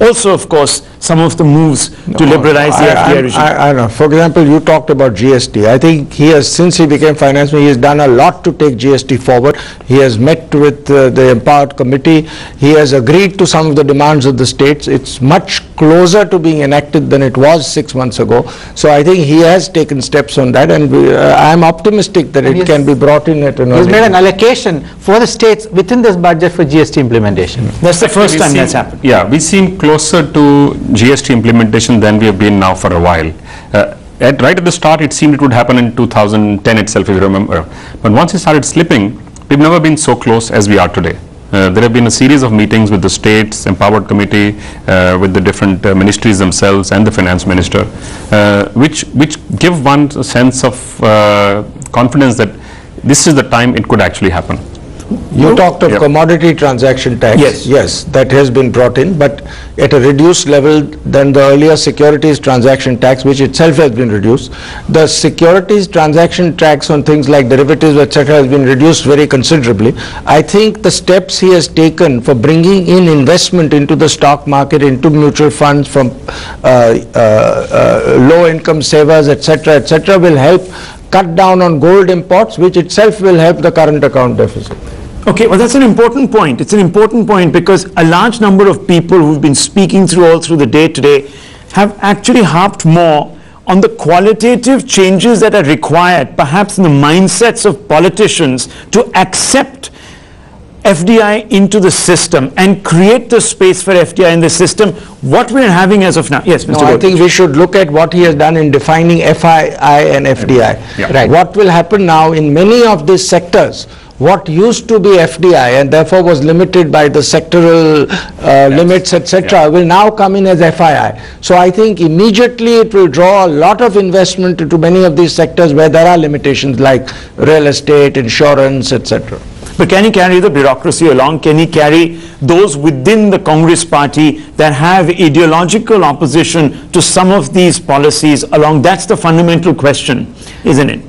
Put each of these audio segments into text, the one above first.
also, of course, some of the moves to liberalize the FDI regime. I know. For example, you talked about GST. I think he has, since he became finance minister, he has done a lot to take GST forward. He has met with the Empowered Committee. He has agreed to some of the demands of the states. It's much closer to being enacted than it was 6 months ago. So I think he has taken steps on that, and I'm optimistic that it can be brought in at an early. He's made an allocation for the states within this budget for GST implementation. That's the first time that's happened. Yeah, we seem closer to GST implementation than we have been now for a while. Right at the start, it seemed it would happen in 2010 itself, if you remember. But once it started slipping, we've never been so close as we are today. There have been a series of meetings with the states, Empowered Committee, with the different ministries themselves and the finance minister, which give one a sense of confidence that this is the time it could actually happen. You talked of commodity transaction tax. Yes. Yes, that has been brought in, but at a reduced level than the earlier securities transaction tax, which itself has been reduced. The securities transaction tax on things like derivatives, etc., has been reduced very considerably. I think the steps he has taken for bringing in investment into the stock market, into mutual funds from low-income savers, etc., will help cut down on gold imports, which itself will help the current account deficit. Okay, well, that's an important point. It's an important point because a large number of people who've been speaking all through the day today have actually harped more on the qualitative changes that are required, perhaps in the mindsets of politicians, to accept FDI into the system and create the space for FDI in the system. What we're having as of now. Yes, Mr. I think we should look at what he has done in defining FII and FDI. Yeah. Right. What will happen now in many of these sectors, what used to be FDI and therefore was limited by the sectoral limits, etc., will now come in as FII. So I think immediately it will draw a lot of investment into many of these sectors where there are limitations like real estate, insurance, etc. But can he carry the bureaucracy along? Can he carry those within the Congress party that have ideological opposition to some of these policies along? That's the fundamental question, isn't it?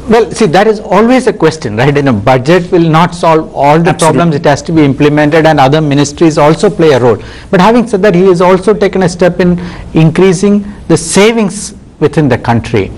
Well, see, that is always a question, right? In a budget will not solve all the problems. It has to be implemented, and other ministries also play a role. But having said that, he has also taken a step in increasing the savings within the country.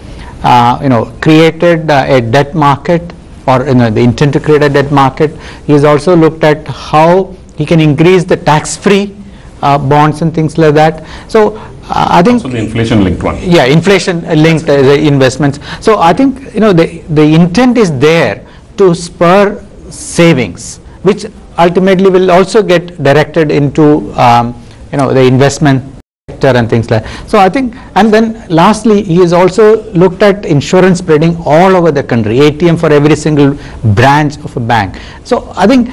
Created a debt market, or the intent to create a debt market. He has also looked at how he can increase the tax-free bonds and things like that. So I think also the inflation-linked one. Yeah, inflation-linked investments. So I think the intent is there to spur savings, which ultimately will also get directed into the investment sector and things like that. So I think, and then lastly, he has also looked at insurance spreading all over the country, ATM for every single branch of a bank. So I think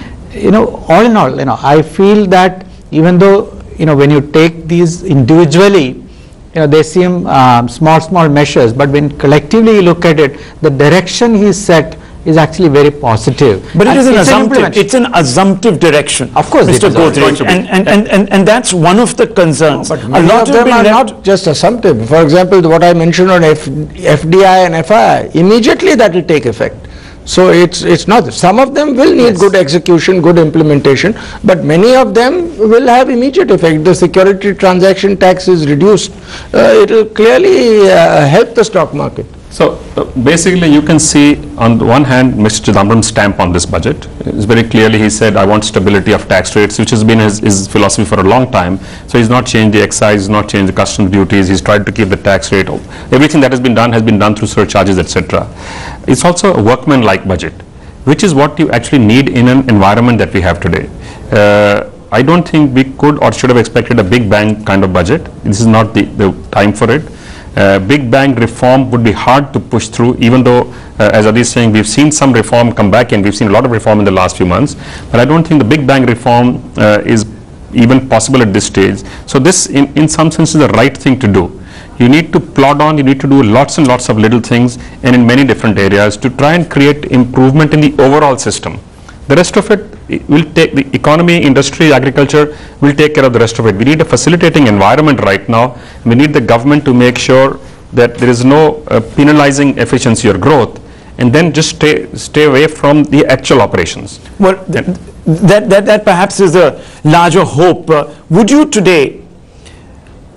all in all, I feel that even though when you take these individually, they seem small measures, but when collectively you look at it, the direction he set is actually very positive. But it is an assumptive. It's an assumptive direction. Of course, Mr. Godrej, and that's one of the concerns. No, but many of them are not just assumptive. For example, what I mentioned on FDI and FII, immediately that will take effect. So it's not, some of them will need good execution, good implementation, but many of them will have immediate effect. The security transaction tax is reduced. It will clearly help the stock market. So basically you can see on the one hand Mr. Chidambaram's stamp on this budget. It's very clearly he said, I want stability of tax rates, which has been his philosophy for a long time. So he's not changed the excise, he's not changed the customs duties, he's tried to keep the tax rate. Everything that has been done through surcharges, etc. It's also a workman-like budget, which is what you actually need in an environment that we have today. I don't think we could or should have expected a big bang kind of budget. This is not the time for it. Big bang reform would be hard to push through, even though, as Adi is saying, we've seen some reform come back and we've seen a lot of reform in the last few months. But I don't think the big bang reform is even possible at this stage. So this, in some sense, is the right thing to do. You need to plod on, you need to do lots and lots of little things and in many different areas to try and create improvement in the overall system. The rest of it will take, the economy, industry, agriculture will take care of the rest of it. We need a facilitating environment right now. We need the government to make sure that there is no penalizing efficiency or growth, and then just stay away from the actual operations. Well, that perhaps is a larger hope. Would you today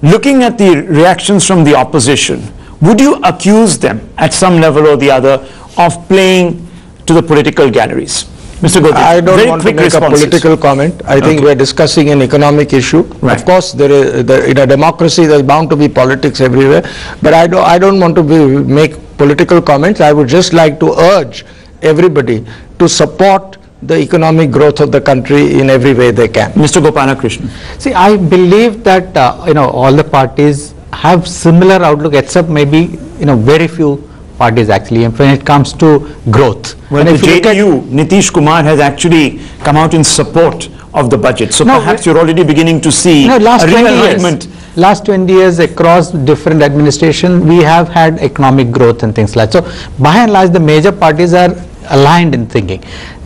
looking at the reactions from the opposition, would you accuse them at some level or the other of playing to the political galleries? Mr. Godrej, I don't very want to quick make responses. a political comment. I think we're discussing an economic issue. Right. Of course, there is, in a democracy, there's bound to be politics everywhere. But I don't want to make political comments. I would just like to urge everybody to support the economic growth of the country in every way they can. Mr. Gopalakrishnan. See, I believe that all the parties have similar outlook, except maybe very few parties actually, and when it comes to growth. Well, the JDU, Nitish Kumar has actually come out in support of the budget. So perhaps you're already beginning to see a realignment. Last 20 years across different administration, we have had economic growth and things like that. So by and large, the major parties are aligned in thinking.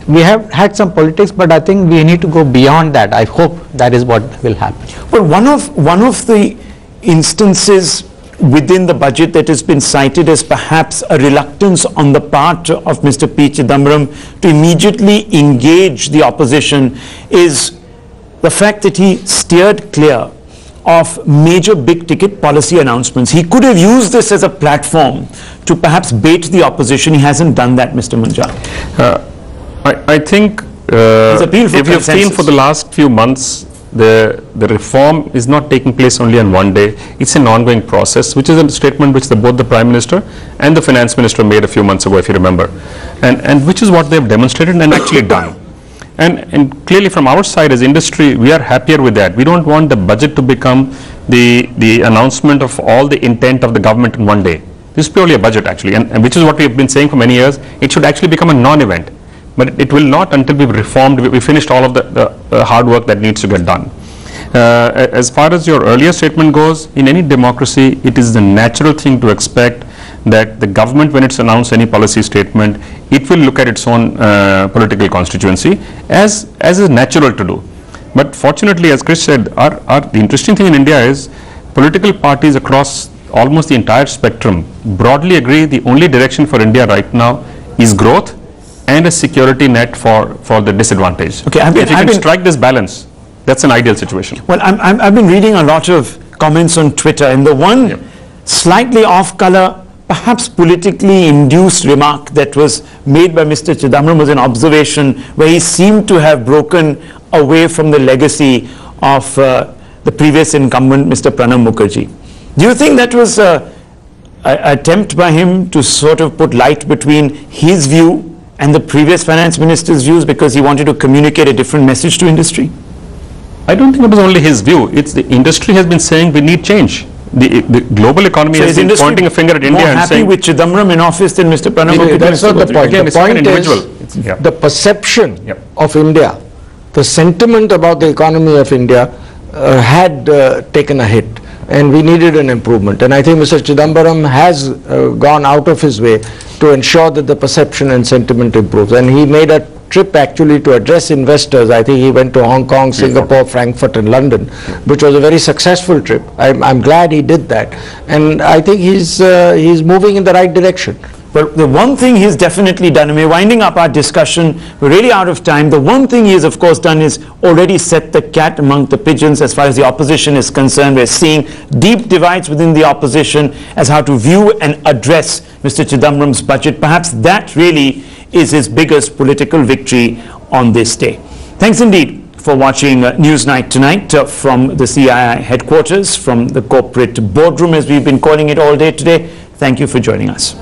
We have had some politics, but I think we need to go beyond that. I hope that is what will happen. Well, one of the instances within the budget that has been cited as perhaps a reluctance on the part of Mr. P. Chidambaram to immediately engage the opposition is the fact that he steered clear of major big-ticket policy announcements. He could have used this as a platform to perhaps bait the opposition. He hasn't done that, Mr. Munjal. I think if you've seen for the last few months, the reform is not taking place only on one day. It's an ongoing process, which is a statement which both the Prime Minister and the Finance Minister made a few months ago, if you remember, and which is what they've demonstrated and actually done. And clearly from our side as industry, we are happier with that. We don't want the budget to become the announcement of all the intent of the government in one day. This is purely a budget actually, and which is what we have been saying for many years. It should actually become a non-event. But it will not until we've reformed, we finished all of the hard work that needs to get done. As far as your earlier statement goes, in any democracy, it is the natural thing to expect that the government, when it's announced any policy statement, it will look at its own political constituency as is natural to do. But fortunately, as Chris said, the interesting thing in India is political parties across almost the entire spectrum broadly agree the only direction for India right now is growth and a security net for the disadvantaged. Okay, if you can strike this balance, that's an ideal situation. Well, I've been reading a lot of comments on Twitter, and the one slightly off-color, perhaps politically induced remark that was made by Mr. Chidambaram was an observation where he seemed to have broken away from the legacy of the previous incumbent, Mr. Pranab Mukherjee. Do you think that was an attempt by him to sort of put light between his view and the previous finance minister's views because he wanted to communicate a different message to industry? I don't think it was only his view. It's the industry has been saying we need change. The global economy has been pointing a finger at India and saying... more happy with Chidambaram in office than Mr. Pranab Mukherjee? That's not the point. Again, the point is the perception of India, the sentiment about the economy of India had taken a hit, and we needed an improvement. And I think Mr. Chidambaram has gone out of his way to ensure that the perception and sentiment improves. And he made a trip actually to address investors. I think he went to Hong Kong, Singapore, Frankfurt and London, which was a very successful trip. I'm glad he did that. And I think he's moving in the right direction. Well, the one thing he's definitely done, and we're winding up our discussion, we're really out of time. The one thing he has, of course, done is already set the cat among the pigeons as far as the opposition is concerned. We're seeing deep divides within the opposition as how to view and address Mr. Chidambaram's budget. Perhaps that really is his biggest political victory on this day. Thanks indeed for watching Newsnight tonight from the CII headquarters, from the corporate boardroom, as we've been calling it all day today. Thank you for joining us.